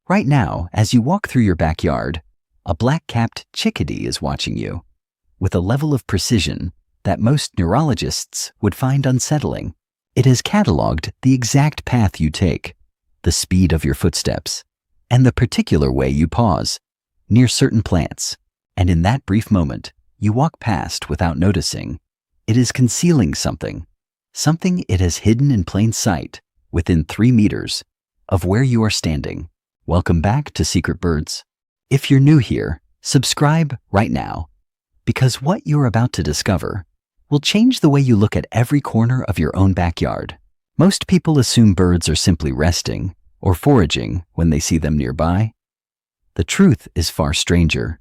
Right now, as you walk through your backyard, a black-capped chickadee is watching you, with a level of precision that most neurologists would find unsettling. It has cataloged the exact path you take, the speed of your footsteps, and the particular way you pause near certain plants. And in that brief moment, you walk past without noticing. It is concealing something it has hidden in plain sight within 3 meters of where you are standing. Welcome back to Secret Birds. If you're new here, subscribe right now, because what you're about to discover will change the way you look at every corner of your own backyard. Most people assume birds are simply resting or foraging when they see them nearby. The truth is far stranger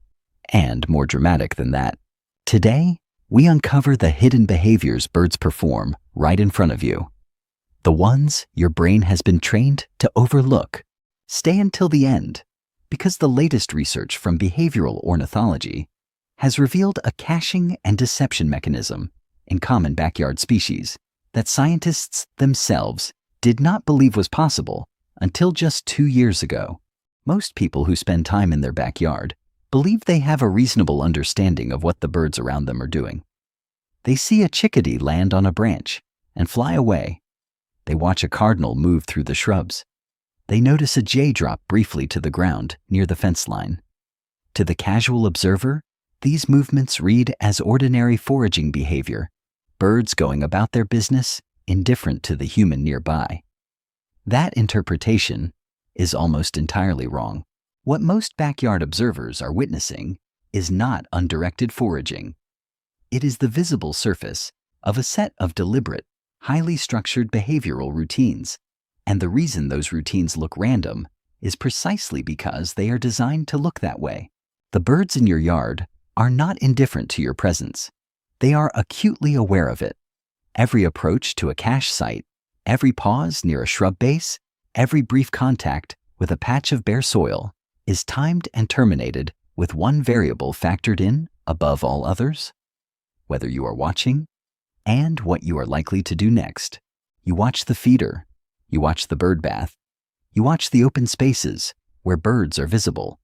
and more dramatic than that. Today, we uncover the hidden behaviors birds perform right in front of you, the ones your brain has been trained to overlook. Stay until the end, because the latest research from behavioral ornithology has revealed a caching and deception mechanism in common backyard species that scientists themselves did not believe was possible until just 2 years ago. Most people who spend time in their backyard believe they have a reasonable understanding of what the birds around them are doing. They see a chickadee land on a branch and fly away. They watch a cardinal move through the shrubs. They notice a jay drop briefly to the ground near the fence line. To the casual observer, these movements read as ordinary foraging behavior, birds going about their business, indifferent to the human nearby. That interpretation is almost entirely wrong. What most backyard observers are witnessing is not undirected foraging. It is the visible surface of a set of deliberate, highly structured behavioral routines. And the reason those routines look random is precisely because they are designed to look that way. The birds in your yard are not indifferent to your presence. They are acutely aware of it. Every approach to a cache site, every pause near a shrub base, every brief contact with a patch of bare soil is timed and terminated with one variable factored in above all others: whether you are watching and what you are likely to do next. You watch the feeder, you watch the bird bath, you watch the open spaces where birds are visible.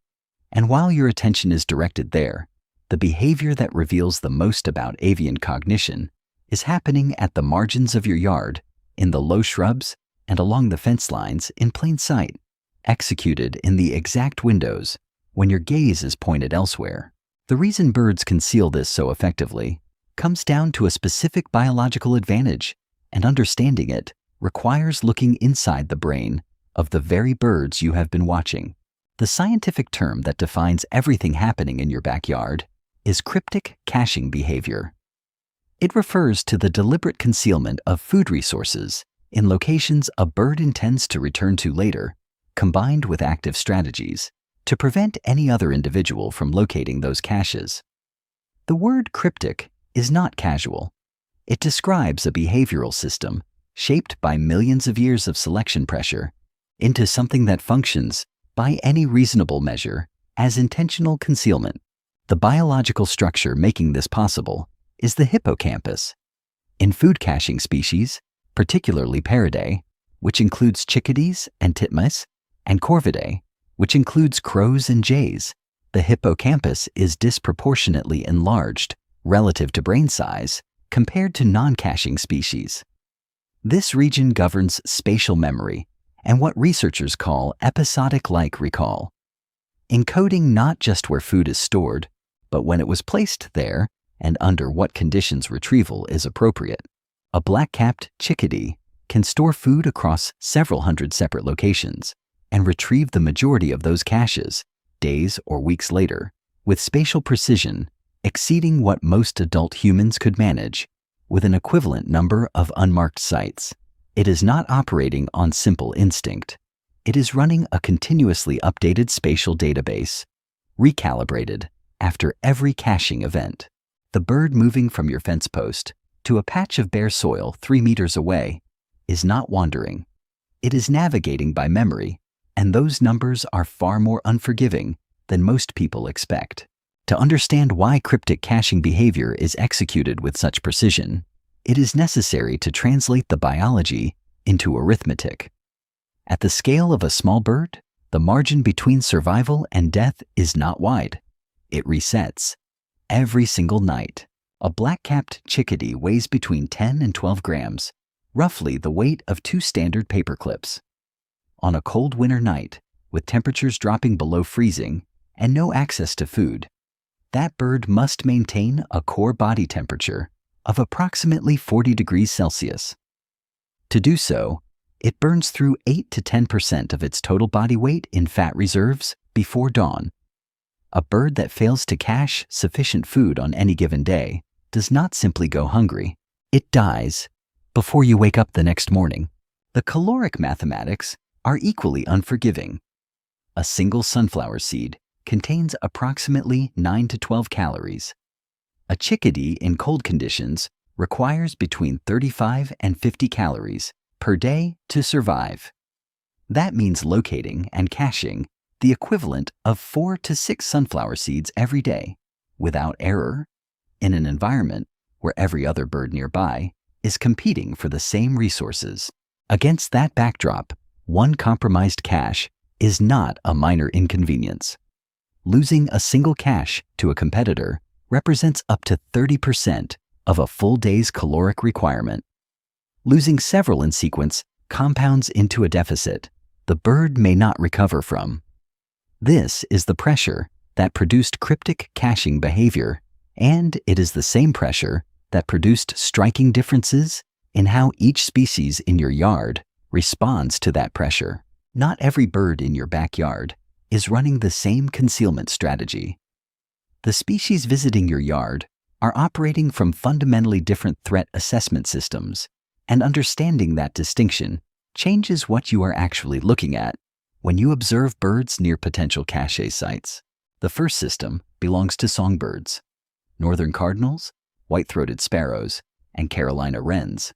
And while your attention is directed there, the behavior that reveals the most about avian cognition is happening at the margins of your yard, in the low shrubs and along the fence lines in plain sight, executed in the exact windows when your gaze is pointed elsewhere. The reason birds conceal this so effectively comes down to a specific biological advantage, and understanding it requires looking inside the brain of the very birds you have been watching. The scientific term that defines everything happening in your backyard is cryptic caching behavior. It refers to the deliberate concealment of food resources in locations a bird intends to return to later, combined with active strategies to prevent any other individual from locating those caches. The word cryptic is not casual. It describes a behavioral system shaped by millions of years of selection pressure into something that functions, by any reasonable measure, as intentional concealment. The biological structure making this possible is the hippocampus. In food caching species, particularly Paridae, which includes chickadees and titmice, and Corvidae, which includes crows and jays, the hippocampus is disproportionately enlarged relative to brain size compared to non-caching species. This region governs spatial memory and what researchers call episodic-like recall, encoding not just where food is stored, but when it was placed there and under what conditions retrieval is appropriate. A black-capped chickadee can store food across several hundred separate locations and retrieve the majority of those caches days or weeks later with spatial precision exceeding what most adult humans could manage with an equivalent number of unmarked sites. It is not operating on simple instinct. It is running a continuously updated spatial database, recalibrated after every caching event. The bird moving from your fence post to a patch of bare soil 3 meters away is not wandering. It is navigating by memory, and those numbers are far more unforgiving than most people expect. To understand why cryptic caching behavior is executed with such precision, it is necessary to translate the biology into arithmetic. At the scale of a small bird, The margin between survival and death is not wide. It resets every single night. A black-capped chickadee weighs between 10 and 12 grams, roughly the weight of 2 standard paper clips. On a cold winter night, with temperatures dropping below freezing and no access to food, that bird must maintain a core body temperature of approximately 40 degrees Celsius. To do so, it burns through 8 to 10% of its total body weight in fat reserves before dawn. A bird that fails to cache sufficient food on any given day does not simply go hungry. It dies before you wake up the next morning. The caloric mathematics are equally unforgiving. A single sunflower seed contains approximately 9 to 12 calories. A chickadee in cold conditions requires between 35 and 50 calories per day to survive. That means locating and caching the equivalent of 4 to 6 sunflower seeds every day, without error, in an environment where every other bird nearby is competing for the same resources. Against that backdrop, one compromised cache is not a minor inconvenience. Losing a single cache to a competitor represents up to 30% of a full day's caloric requirement. Losing several in sequence compounds into a deficit the bird may not recover from. This is the pressure that produced cryptic caching behavior, and it is the same pressure that produced striking differences in how each species in your yard responds to that pressure. Not every bird in your backyard is running the same concealment strategy. The species visiting your yard are operating from fundamentally different threat assessment systems, and understanding that distinction changes what you are actually looking at when you observe birds near potential cache sites. The first system belongs to songbirds, northern cardinals, white-throated sparrows, and Carolina wrens.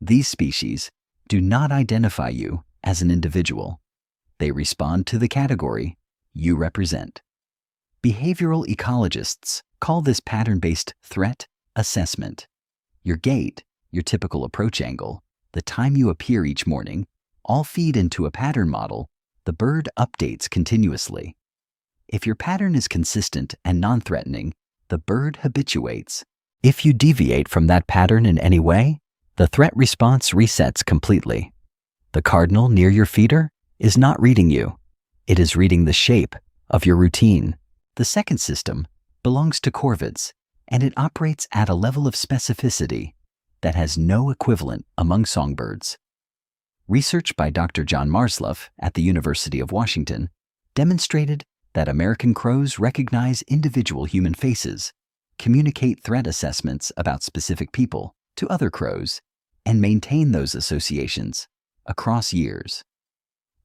These species do not identify you as an individual. They respond to the category you represent. Behavioral ecologists call this pattern-based threat assessment. Your gait, your typical approach angle, the time you appear each morning, all feed into a pattern model the bird updates continuously. If your pattern is consistent and non-threatening, the bird habituates. If you deviate from that pattern in any way, the threat response resets completely. The cardinal near your feeder is not reading you. It is reading the shape of your routine. The second system belongs to corvids, and it operates at a level of specificity that has no equivalent among songbirds. Research by Dr. John Marsluff at the University of Washington demonstrated that American crows recognize individual human faces, communicate threat assessments about specific people to other crows, and maintain those associations across years.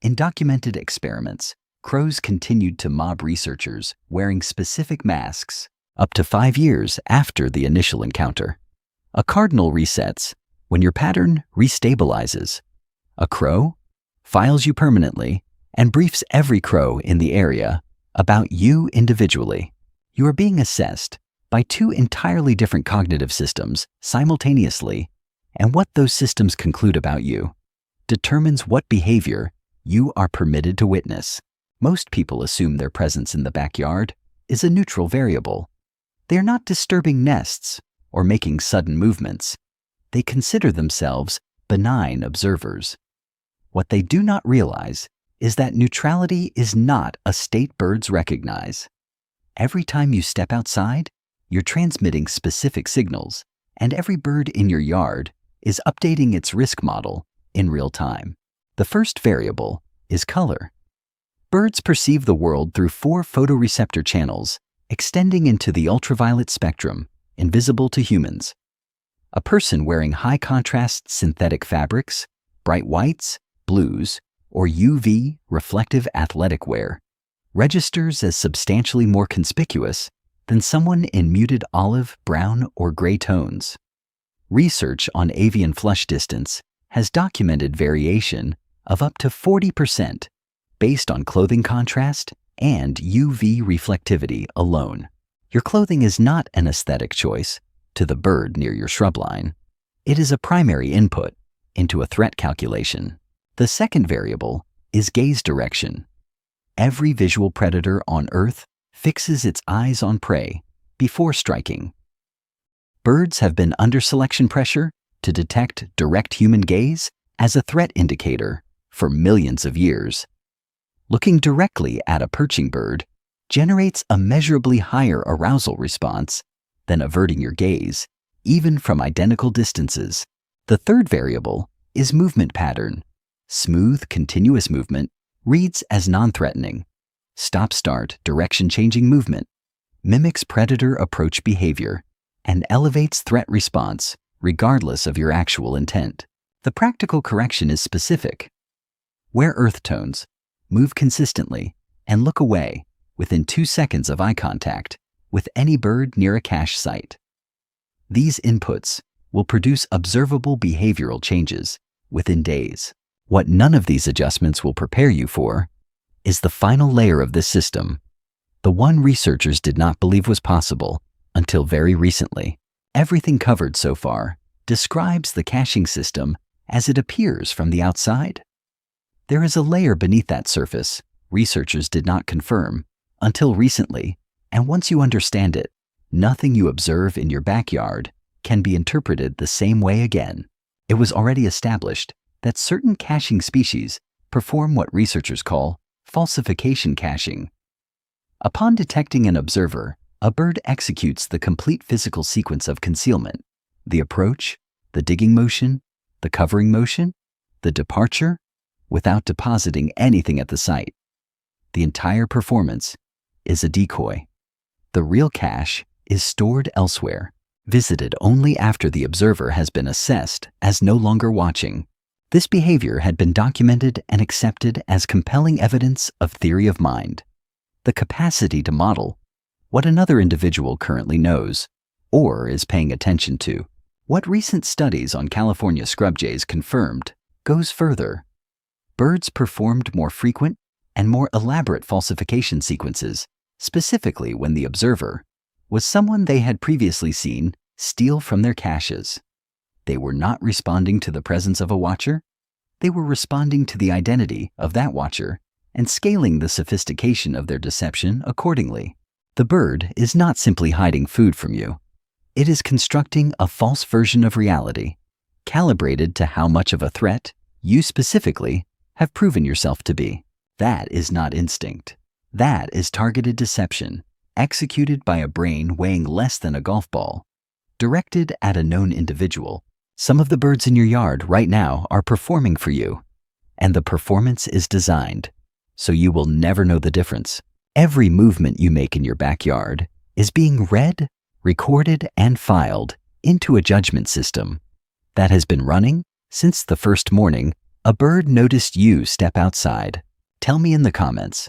In documented experiments, crows continued to mob researchers wearing specific masks up to 5 years after the initial encounter. A cardinal resets when your pattern restabilizes. A crow files you permanently and briefs every crow in the area about you individually. You are being assessed by 2 entirely different cognitive systems simultaneously, and what those systems conclude about you determines what behavior you are permitted to witness. Most people assume their presence in the backyard is a neutral variable. They are not disturbing nests or making sudden movements. They consider themselves benign observers. What they do not realize is that neutrality is not a state birds recognize. Every time you step outside, you're transmitting specific signals, and every bird in your yard is updating its risk model in real time. The first variable is color. Birds perceive the world through 4 photoreceptor channels extending into the ultraviolet spectrum, invisible to humans. A person wearing high-contrast synthetic fabrics, bright whites, blues, or UV reflective athletic wear registers as substantially more conspicuous than someone in muted olive, brown, or gray tones. Research on avian flush distance has documented variation of up to 40% based on clothing contrast and UV reflectivity alone. Your clothing is not an aesthetic choice to the bird near your shrub line. It is a primary input into a threat calculation. The second variable is gaze direction. Every visual predator on Earth fixes its eyes on prey before striking. Birds have been under selection pressure to detect direct human gaze as a threat indicator for millions of years. Looking directly at a perching bird generates a measurably higher arousal response than averting your gaze, even from identical distances. The third variable is movement pattern. Smooth, continuous movement reads as non-threatening. Stop-start, direction-changing movement mimics predator approach behavior and elevates threat response regardless of your actual intent. The practical correction is specific. Wear earth tones, move consistently, and look away within 2 seconds of eye contact with any bird near a cache site. These inputs will produce observable behavioral changes within days. What none of these adjustments will prepare you for is the final layer of this system, the one researchers did not believe was possible until very recently. Everything covered so far describes the caching system as it appears from the outside. There is a layer beneath that surface researchers did not confirm until recently, and once you understand it, nothing you observe in your backyard can be interpreted the same way again. It was already established that certain caching species perform what researchers call falsification caching. Upon detecting an observer, a bird executes the complete physical sequence of concealment: the approach, the digging motion, the covering motion, the departure, without depositing anything at the site. The entire performance is a decoy. The real cache is stored elsewhere, visited only after the observer has been assessed as no longer watching. This behavior had been documented and accepted as compelling evidence of theory of mind, the capacity to model what another individual currently knows or is paying attention to. What recent studies on California scrub jays confirmed goes further. Birds performed more frequent and more elaborate falsification sequences, specifically when the observer was someone they had previously seen steal from their caches. They were not responding to the presence of a watcher. They were responding to the identity of that watcher and scaling the sophistication of their deception accordingly. The bird is not simply hiding food from you. It is constructing a false version of reality, calibrated to how much of a threat you specifically have proven yourself to be. That is not instinct. That is targeted deception, executed by a brain weighing less than a golf ball, directed at a known individual. Some of the birds in your yard right now are performing for you, and the performance is designed so you will never know the difference. Every movement you make in your backyard is being read, recorded, and filed into a judgment system that has been running since the first morning a bird noticed you step outside. Tell me in the comments,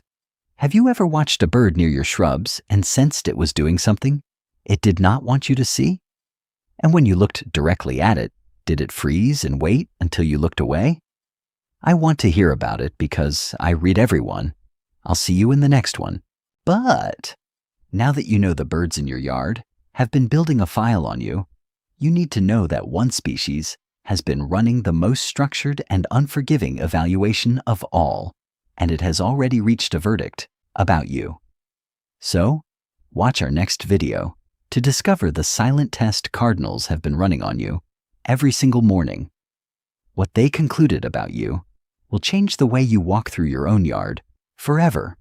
have you ever watched a bird near your shrubs and sensed it was doing something it did not want you to see? And when you looked directly at it, did it freeze and wait until you looked away? I want to hear about it because I read every one. I'll see you in the next one. But now that you know the birds in your yard have been building a file on you, you need to know that one species has been running the most structured and unforgiving evaluation of all, and it has already reached a verdict about you. So, watch our next video to discover the silent test cardinals have been running on you every single morning. What they concluded about you will change the way you walk through your own yard forever.